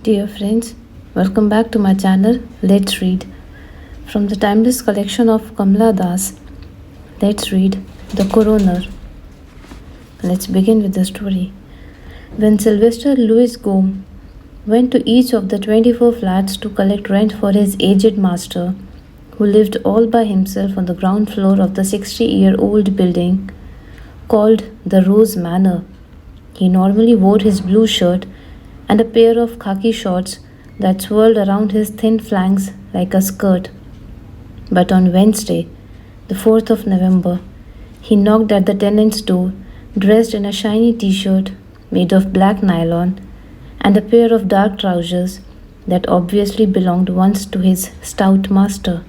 Dear friends, welcome back to my channel. Let's read from the timeless collection of Kamla Das. Let's read The Coroner. Let's begin with the story. When Sylvester Louis Gome went to each of the 24 flats to collect rent for his aged master, who lived all by himself on the ground floor of the 60-year-old building called the Rose Manor, he normally wore his blue shirt and a pair of khaki shorts that swirled around his thin flanks like a skirt. But on Wednesday, the 4th of November, he knocked at the tenant's door, dressed in a shiny t shirt made of black nylon and a pair of dark trousers that obviously belonged once to his stout master.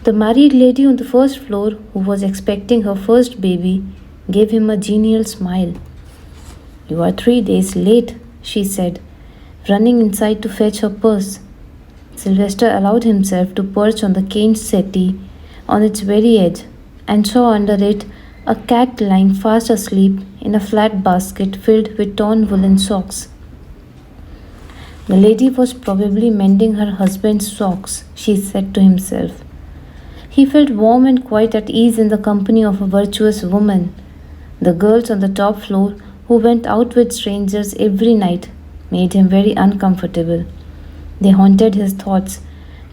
The married lady on the first floor, who was expecting her first baby, gave him a genial smile. "You are 3 days late," she said, running inside to fetch her purse. Sylvester allowed himself to perch on the cane settee on its very edge and saw under it a cat lying fast asleep in a flat basket filled with torn woolen socks. The lady was probably mending her husband's socks, she said to himself. He felt warm and quite at ease in the company of a virtuous woman. The girls on the top floor, who went out with strangers every night, made him very uncomfortable. They haunted his thoughts,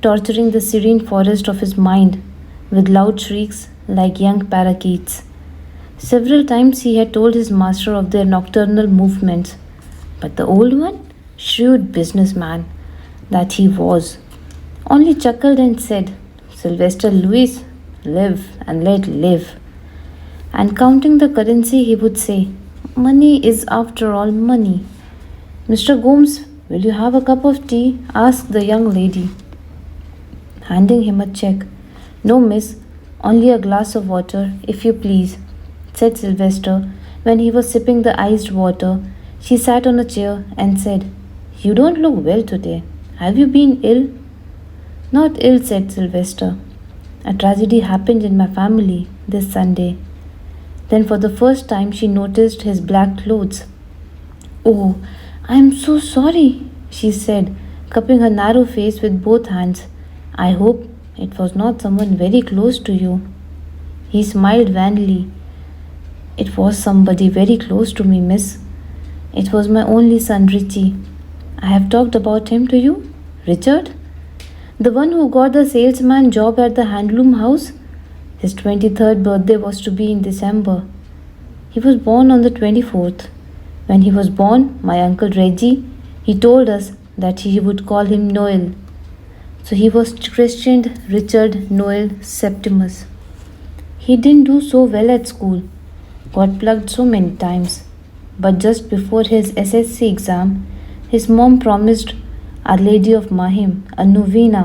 torturing the serene forest of his mind with loud shrieks like young parakeets. Several times he had told his master of their nocturnal movements, but the old one, shrewd businessman that he was, only chuckled and said, "Sylvester Louis, live and let live." And counting the currency, he would say, "Money is after all money." "Mr. Gomes, will you have a cup of tea?" asked the young lady, handing him a check. "No, miss, only a glass of water, if you please," said Sylvester. When he was sipping the iced water, she sat on a chair and said, "You don't look well today. Have you been ill?" "Not ill," said Sylvester. "A tragedy happened in my family this Sunday." Then for the first time she noticed his black clothes. "Oh, I am so sorry," she said, cupping her narrow face with both hands. "I hope it was not someone very close to you." He smiled wanly. "It was somebody very close to me, miss. It was my only son, Richie. I have talked about him to you." "Richard? The one who got the salesman job at the handloom house? His 23rd birthday was to be in December. He was born on the 24th. When he was born, my uncle Reggie, he told us that he would call him Noel. So he was christened Richard Noel Septimus. He didn't do so well at school, got plucked so many times. But just before his SSC exam, his mom promised Our Lady of Mahim a novena,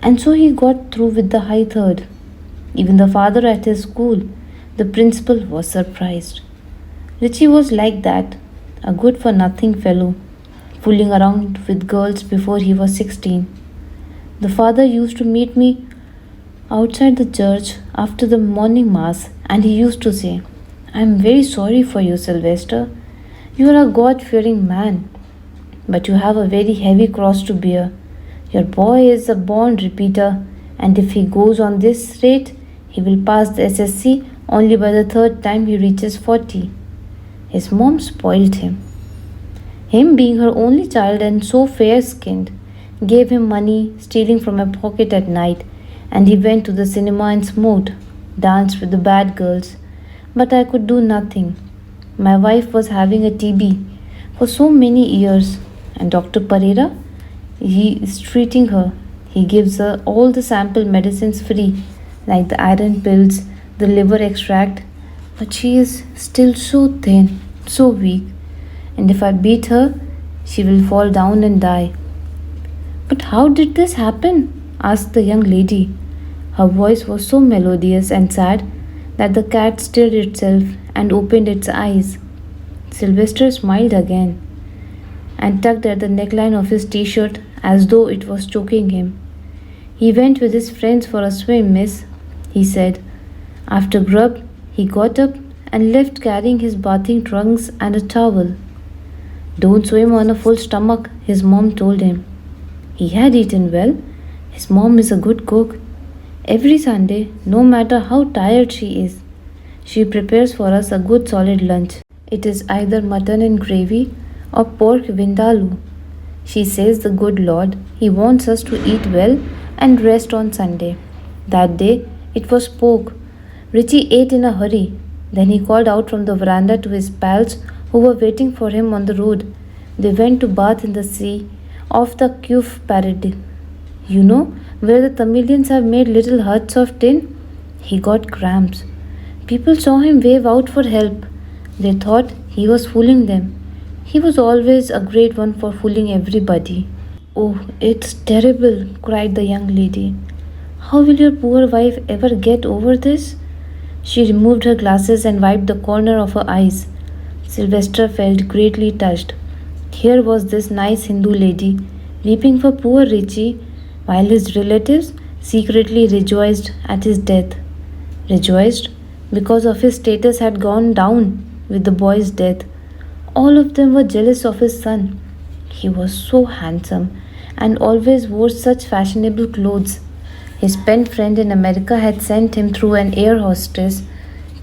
and so he got through with the high third. Even the father at his school, the principal, was surprised. Richie was like that, a good-for-nothing fellow, fooling around with girls before he was 16. The father used to meet me outside the church after the morning mass, and he used to say, "I am very sorry for you, Sylvester. You are a God-fearing man, but you have a very heavy cross to bear. Your boy is a born repeater, and if he goes on this rate, he will pass the SSC only by the third time he reaches 40. His mom spoiled him. Him being her only child and so fair-skinned, gave him money, stealing from my pocket at night, and he went to the cinema and smoked, danced with the bad girls. But I could do nothing. My wife was having a TB for so many years, and Dr. Pereira, he is treating her. He gives her all the sample medicines free, like the iron pills, the liver extract, but she is still so thin, so weak, and if I beat her, she will fall down and die." "But how did this happen?" asked the young lady. Her voice was so melodious and sad that the cat stirred itself and opened its eyes. Sylvester smiled again and tugged at the neckline of his t-shirt as though it was choking him. "He went with his friends for a swim, miss," he said. After grub, he got up and left carrying his bathing trunks and a towel. Don't swim on a full stomach, his mom told him. He had eaten well. His mom is a good cook. Every Sunday, no matter how tired she is, she prepares for us a good solid lunch. It is either mutton and gravy or pork vindaloo. She says the good Lord, He wants us to eat well and rest on Sunday. That day, it was pork. Richie ate in a hurry. Then he called out from the veranda to his pals who were waiting for him on the road. They went to bath in the sea off the Kuf Parade. You know, where the Tamilians have made little huts of tin? He got cramps. People saw him wave out for help. They thought he was fooling them. He was always a great one for fooling everybody. Oh, it's terrible, cried the young lady. How will your poor wife ever get over this? She removed her glasses and wiped the corner of her eyes. Sylvester felt greatly touched. Here was this nice Hindu lady weeping for poor Richie while his relatives secretly rejoiced at his death. Rejoiced because of his status had gone down with the boy's death. All of them were jealous of his son. He was so handsome and always wore such fashionable clothes. His pen friend in America had sent him through an air hostess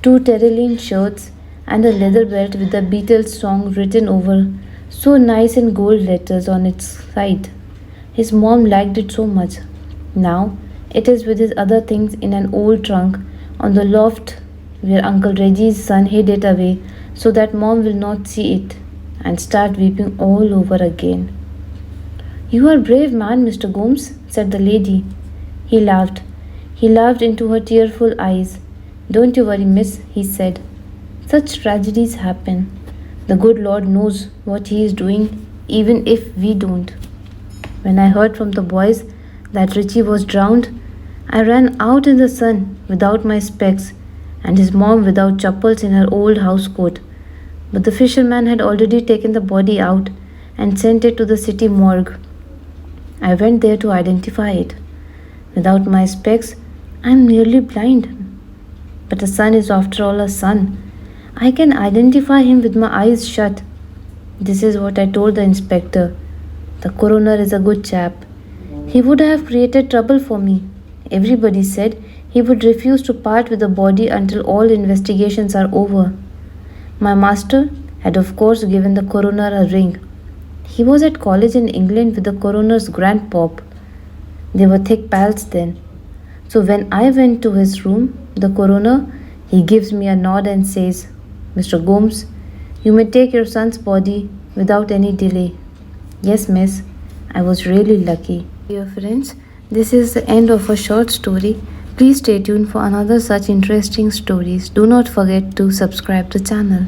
2 Terraline shirts and a leather belt with the Beatles song written over so nice in gold letters on its side. His mom liked it so much. Now it is with his other things in an old trunk on the loft where Uncle Reggie's son hid it away so that mom will not see it and start weeping all over again. You are a brave man, Mr. Gomes, said the lady. He laughed. He laughed into her tearful eyes. Don't you worry, miss, he said. Such tragedies happen. The good Lord knows what He is doing, even if we don't. When I heard from the boys that Richie was drowned, I ran out in the sun without my specs and his mom without chappals in her old house coat. But the fisherman had already taken the body out and sent it to the city morgue. I went there to identify it. Without my specs, I am nearly blind. But a son is after all a son. I can identify him with my eyes shut. This is what I told the inspector. The coroner is a good chap. He would have created trouble for me. Everybody said he would refuse to part with the body until all investigations are over. My master had of course given the coroner a ring. He was at college in England with the coroner's grandpop. They were thick pals then. So when I went to his room, the coroner, he gives me a nod and says, Mr. Gomes, you may take your son's body without any delay. Yes, miss, I was really lucky. Dear friends, this is the end of a short story. Please stay tuned for another such interesting stories. Do not forget to subscribe the channel.